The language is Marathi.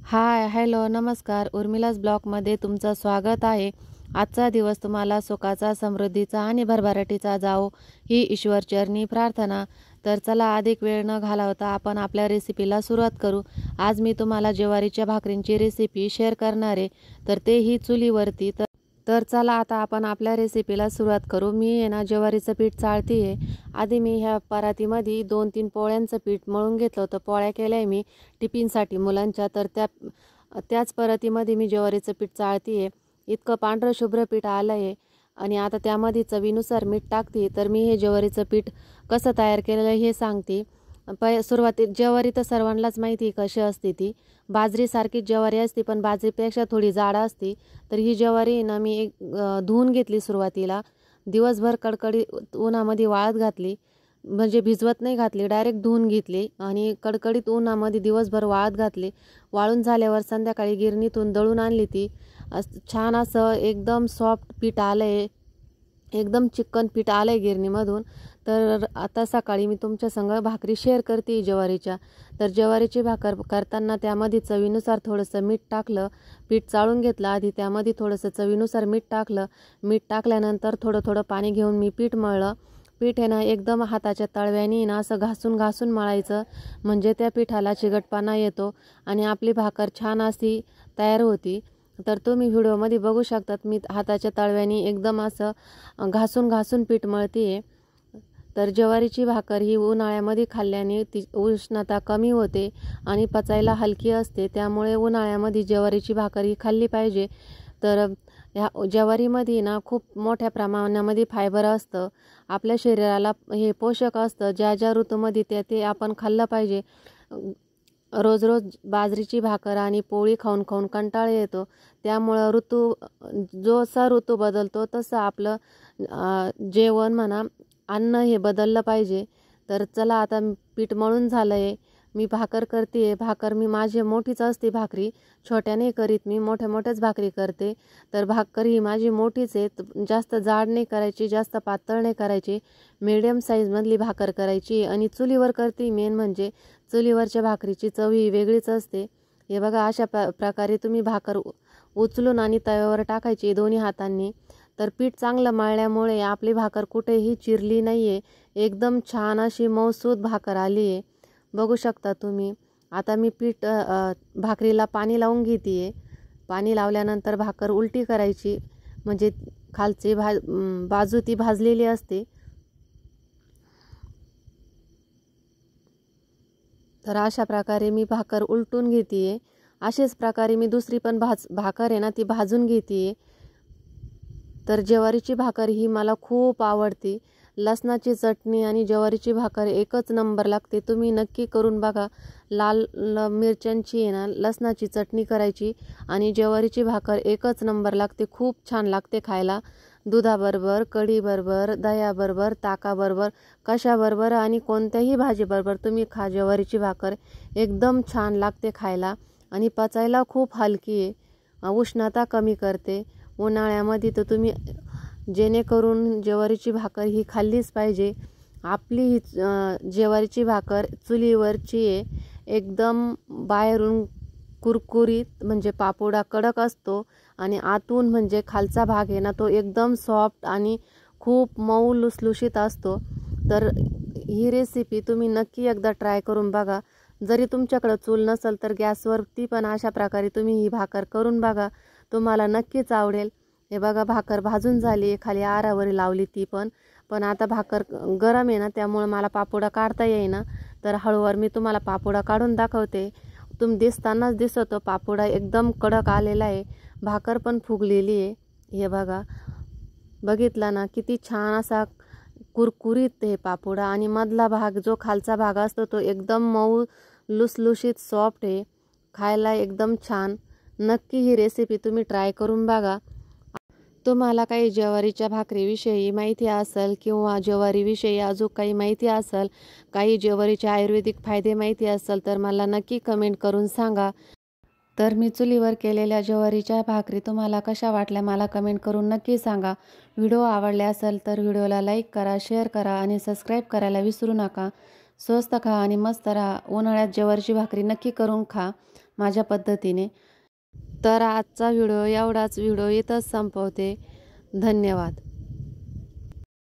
हाय, हॅलो, नमस्कार. उर्मिलाज ब्लॉगमध्ये तुमचं स्वागत आहे. आजचा दिवस तुम्हाला सुखाचा, समृद्धीचा आणि भरभराटीचा जावो ही ईश्वरचरणी प्रार्थना. तर चला अधिक वेळ न घालवता आपण आपल्या रेसिपीला सुरुवात करू. आज मी तुम्हाला ज्वारीच्या भाकरींची रेसिपी शेअर करणार आहे, तर तेही चुलीवरती. तर चला आता आपण आपल्या रेसिपीला सुरुवात करू. मी आहे ना ज्वारीचं पीठ चाळते आहे. आधी मी ह्या परातीमध्ये 2-3 पोळ्यांचं पीठ मळून घेतलं होतं. पोळ्या केल्या आहे मी टिफिनसाठी मुलांच्या. तर त्याच परातीमध्ये मी ज्वारीचं पीठ चाळते आहे. इतकं पांढरं शुभ्र पीठ आलं आहे. आणि आता त्यामध्ये चवीनुसार मीठ टाकते. तर मी हे ज्वारीचं पीठ कसं तयार केलेलं हे सांगते. सुरुवातीत ज्वारी तर सर्वांनाच माहिती कशी असते ती. बाजरीसारखीच ज्वारी असते, पण बाजरीपेक्षा थोडी जाड असते. तर ही ज्वारी ना मी धुवून घेतली सुरुवातीला. दिवसभर कडकडीत उन्हामध्ये वाळत घातली, म्हणजे भिजवत नाही घातली, डायरेक्ट धुवून घेतली आणि कडकडीत उन्हामध्ये दिवसभर वाळत घातली. वाळून झाल्यावर संध्याकाळी गिरणीतून दळून आणली ती. छान असं एकदम सॉफ्ट पीठ आलं आहे, एकदम चिकन पीठ आलं आहे गिरणीमधून. तर आता सकाळी मी तुमच्या संग भाकरी शेअर करते ज्वारीच्या. तर ज्वारीची भाकर करताना त्यामध्ये चवीनुसार थोडंसं मीठ टाकलं. पीठ चाळून घेतलं आधी, त्यामध्ये थोडंसं चवीनुसार मीठ टाकलं. मीठ टाकल्यानंतर थोडं थोडं पाणी घेऊन मी पीठ मळलं. पीठ आहे ना एकदम हाताच्या तळव्याने ना असं घासून घासून मळायचं, म्हणजे त्या पिठाला चिकटपणा येतो आणि आपली भाकर छान अशी तयार होती. तर तुम्ही व्हिडिओमध्ये बघू शकतात मी हाताच्या तळव्याने एकदम असं घासून घासून पीठ मळते आहे. तर ज्वारीची भाकर ही उन्हाळ्यामध्ये खाल्ल्याने ती उष्णता कमी होते आणि पचायला हलकी असते. त्यामुळे उन्हाळ्यामध्ये ज्वारीची भाकर ही खाल्ली पाहिजे. तर ह्या ज्वारीमध्ये ना खूप मोठ्या प्रमाणामध्ये फायबर असतं. आपल्या शरीराला हे पोषक असतं. ज्या ज्या ऋतूमध्ये ते आपण खाल्लं पाहिजे. रोज रोज बाजरीची भाकर आणि पोळी खाऊन खाऊन कंटाळा येतो. त्यामुळं जसा ऋतू बदलतो तसं आपलं जेवण म्हणा, अन्न हे बदललं पाहिजे. तर चला आता पीठ मळून झालं आहे. मी भाकर करते आहे. भाकर माझी मोठीच असते भाकरी, छोट्या नाही करीत मी, मोठ्या मोठ्याच भाकरी करते. तर भाकर ही माझी मोठीच आहे. जास्त जाड नाही करायची, जास्त पातळ नाही करायची, मीडियम साईजमधली भाकर करायची. आणि चुलीवर करते. मेन म्हणजे चुलीवरच्या भाकरीची चव ही वेगळीच असते. हे बघा, अशा प्रकारे तुम्ही भाकर उचलून आणि तव्यावर टाकायची दोन्ही हातांनी. तर पीठ चांगलं मळल्यामुळे आपली भाकर कुठेही चिरली नाही आहे. एकदम छान अशी मऊसूत भाकर आली आहे, बघू शकता तुम्ही. आता मी भाकरीला पाणी लावून घेते आहे. पाणी लावल्यानंतर भाकर उलटी करायची, म्हणजे खालची बाजू ती भाजलेली असते. तर अशा प्रकारे मी भाकर उलटून घेते आहे. अशाच प्रकारे मी दुसरी पण भाकर आहे ना ती भाजून घेते आहे. तर ज्वारीची भाकर ही मला खूप आवडते. लसणाची चटणी आणि ज्वारीची भाकर एकच नंबर लागते. तुम्ही नक्की करून बघा. लाल मिरच्यांची आहे ना लसणाची चटणी करायची आणि ज्वारीची भाकर एकच नंबर लागते. खूप छान लागते खायला. दुधाबरोबर, कढीबरोबर, दह्याबरोबर, ताकाबरोबर, कशाबरोबर आणि कोणत्याही भाजीबरोबर तुम्ही खा. ज्वारीची भाकर एकदम छान लागते खायला आणि पचायला खूप हलकी आहे. उष्णता कमी करते उन्हाळ्यामध्ये. तर तुम्ही जेणेकरून ज्वारीची भाकर ही खाल्लीच पाहिजे. आपली ही ज्वारीची भाकर चुलीवरची आहे. एकदम बाहेरून कुरकुरीत, म्हणजे पापोडा कडक असतो आणि आतून म्हणजे खालचा भाग आहे ना तो एकदम सॉफ्ट आणि खूप मऊ लुसलुशीत असतो. तर ही रेसिपी तुम्ही नक्की एकदा ट्राय करून बघा. जरी तुमच्याकडे चूल नसेल तर गॅसवरती पण अशा प्रकारे तुम्ही ही भाकर करून बघा, तुम्हाला नक्कीच आवडेल. हे बघा, भाकर भाजून झाली, खाली आरावर लावली ती पण आता भाकर गरम आहे ना, त्यामुळे मला पापोडा काढता येईना. तर हळूवार मी तुम्हाला पापोडा काढून दाखवते. दिसतानाच दिसतो पापोडा एकदम कडक आलेला आहे. भाकर पण फुगलेली आहे. हे बघा, बघितला ना किती छान असा कुरकुरीत हे पापोडा. आणि मधला भाग, जो खालचा भाग असतो तो एकदम मऊ लुसलुशीत सॉफ्ट आहे, खायला एकदम छान. नक्की ही रेसिपी तुम्ही ट्राय करून बघा. तुम्हाला काही ज्वारीच्या भाकरीविषयी माहिती असेल किंवा ज्वारीविषयी अजून काही माहिती असेल, काही ज्वारीचे आयुर्वेदिक फायदे माहिती असेल तर मला नक्की कमेंट करून सांगा. तर मी चुलीवर केलेल्या ज्वारीच्या भाकरी तुम्हाला कशा वाटल्या मला कमेंट करून नक्की सांगा. व्हिडिओ आवडले असेल तर व्हिडिओला लाईक करा, शेअर करा आणि सबस्क्राईब करायला विसरू नका. स्वस्त खा आणि मस्त राहा. उन्हाळ्यात ज्वारीची भाकरी नक्की करून खा. माझ्या पद्धतीने. तर आजचा व्हिडिओ एवढाच. व्हिडिओ इथंच संपवते. धन्यवाद.